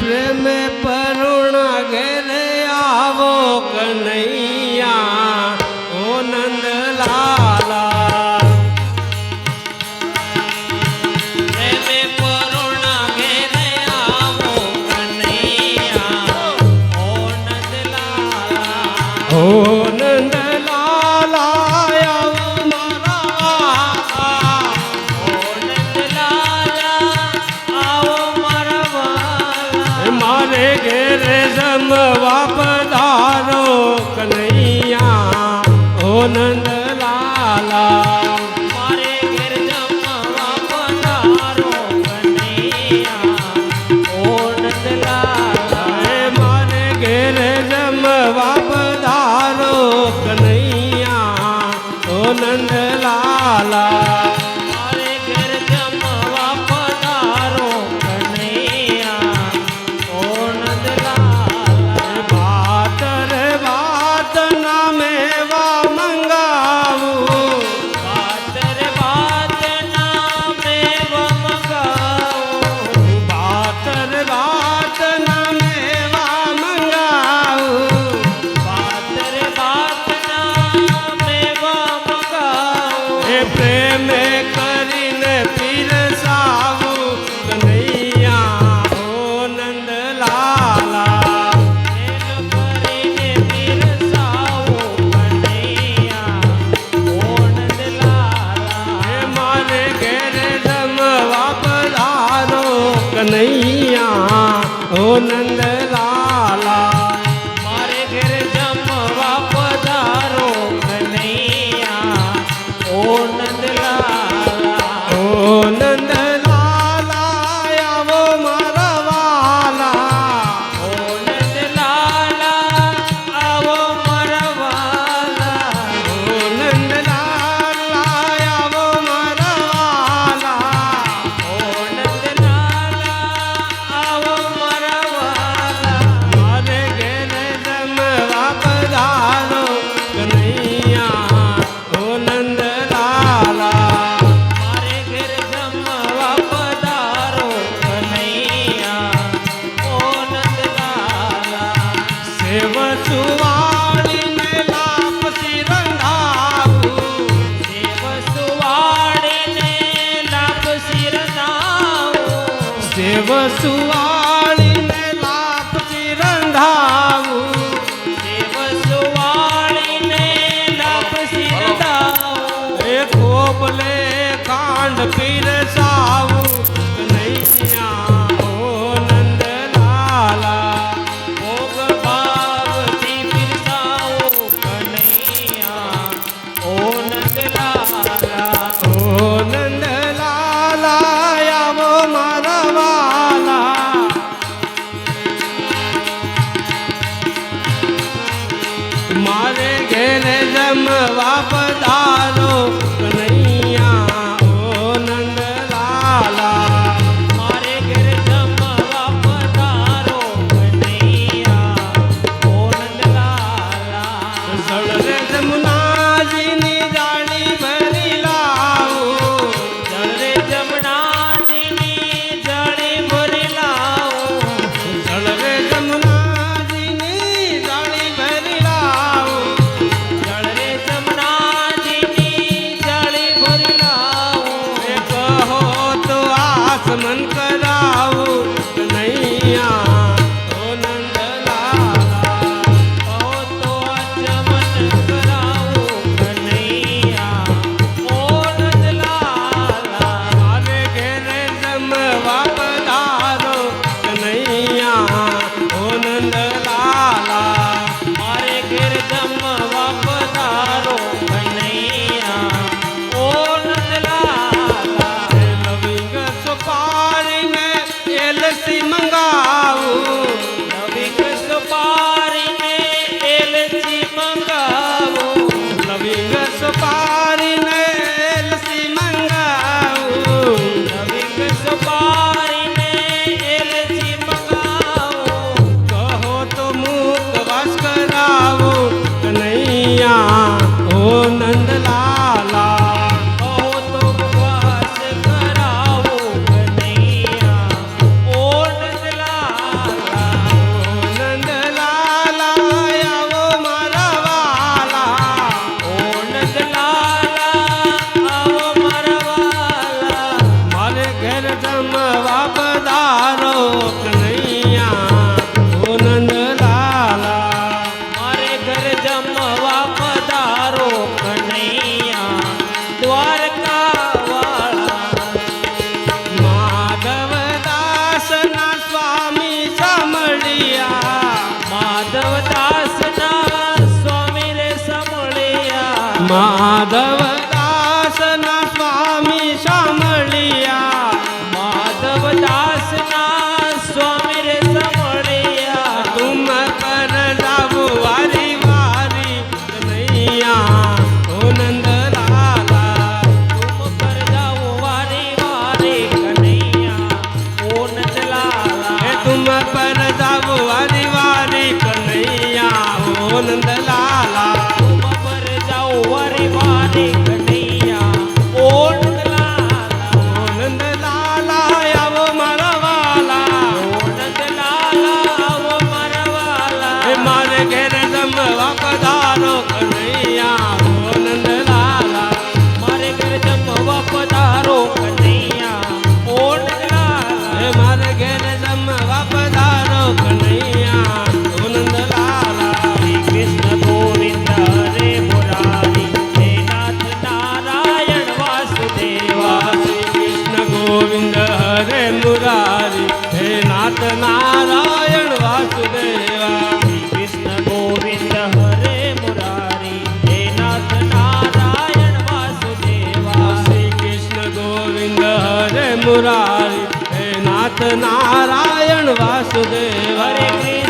प्रेम परुणा घेरे आवो कन्हैया ओ नंद लाला प्रेम परुणा घेरे आवो कन्हैया ओ नंद लाला ओ नंद लाला आओ मारा ओ नंद लाला आओ मारा वाला मारे घेरे जमवा पधारो कन्हैया ओ नंद लाला मारे घर जमवा पधारो कन्हैया ओ नंद लाला मारे घेरे जमवा पधारो कन्हैया ओ नंद लाला मारे घर जमवा पधारो कन्हैया ओ नंद लाला बात रे बात ना मेवा मंगाऊ बात रे बात ना मेवा मंगाओ बात रे बात ना मेवा मंगाऊ बात रे बात ना मेवा मंगाओ ए प्रेम કરીને પીરસાવું કનૈયા ઓ નંદ લાલા પ્રેમ કરીને પીરસાવો કન્હૈયા ઓ નંદ લાલા એ મારે ઘેરે જમવા પધારો કનૈયા ઓ નંદ લાલા મારે ઘેર જમવા પધારો કન્હૈયા ઓ નંદ લાલા ઓ નંદ લાલા આવો મારા વાલા ઓ નંદ લાલા આવો મારા વાલા ઓ નંદ લાલા આવો મારા વાલા ઓ નંદ લાલા આવો મારા વાલા મારે ઘેરે જમવા પધારો કનૈયા ઓ નંદ લાલા મારે ઘેર જમવા પધારો કન્હૈયા ઓ નંદ લાલા સેવ સુવાળીને લાપસી રંધાવું દેવ સુવાડીને લાપસી રંધાવો સેવ સુવાળીને લાપસી રંધાવું દેવ સુવાડીને લાપસી રંધાવો એ કોપલે કાંડ પીરસાવું કનૈયા ઓ નંદ લાલા ભોગ ભાવથી પીરસાવો કન્હૈયા ઓ નંદ લાલા ઓ નંદ લાલા આવો મારા વાલા મારે ઘેરે જમવા પધારો કનૈયા ઓ નંદ લાલા મારે ઘેર જમવા પધારો કન્હૈયા ઓ નંદ લાલા સળરે જમુનાજીની જાળી ભરી લાવું જળરે જમનાજીની જળી ભરી લાવો સળરે જમુનાજીની જાળી ભરી લાવું જળરે જમનાજીની જળી ભરી લાવો એ કહો તો આસમન કરાવું કનૈયા ઓ નંદ લાલા કહો તો અચમન કરાવો કન્હૈયા ઓ નંદ લાલા મારે ઘેરે જમવા પધારો કનૈયા ઓ નંદ લાલા મારે ઘેર જમવા પધારો કન્હૈયા ઓ નંદ લાલા લવિંગ સુપારીને એલ ઘેર જમવા પધારો કનૈયા ઓ નંદલાલા મારે ઘર જમવા પધારો કનૈયા દ્વારકા વાળા માધવદાસના સ્વામી સાંભળ્યા માધવદાસના સ્વામી રે સમળિયા માધવદાસના સ્વામી સાંભળ્યા માધવદાસના સ્વામી રે સમળિયા તુમ પર જાવો વારી વારી કનૈયા ઓ નંદલાલા તુમ પર જાઓ વારી વારી કનૈયા ઓ નંદલાલા એ તુમ પર જાવો વારી વારી કનૈયા ઓ નંદલાલા તુમ પર જાઓ વારી વારી કનૈયા ઓ નંદલાલા ઓ નંદલાલા આવો મારા વાલા ઓ નંદલાલા આવો મારા વાલા એ મારે ઘેર જમવા પધારો કનૈયા ઓ નંદલાલા મારે ઘર જમવા પધારો કનૈયા ઓ નંદલાલા એ મારે ઘેર જમવા પધારો કનૈયા ઓ નંદલાલા શ્રી કૃષ્ણ ગોવિંદ હરે મુરારી હે નાથ નારાયણ વાસુદેવા શ્રી કૃષ્ણ ગોવિંદ હરે મુરારી હે નાથ નારાયણ વાસુદેવા શ્રી કૃષ્ણ ગોવિંદ હરે મુરારી હે નાથ નારાયણ વાસુદેવા શ્રી કૃષ્ણ ગોવિંદ હરે મુરારી હે નાથ નારાયણ વાસુદેવા હરે કૃષ્ણ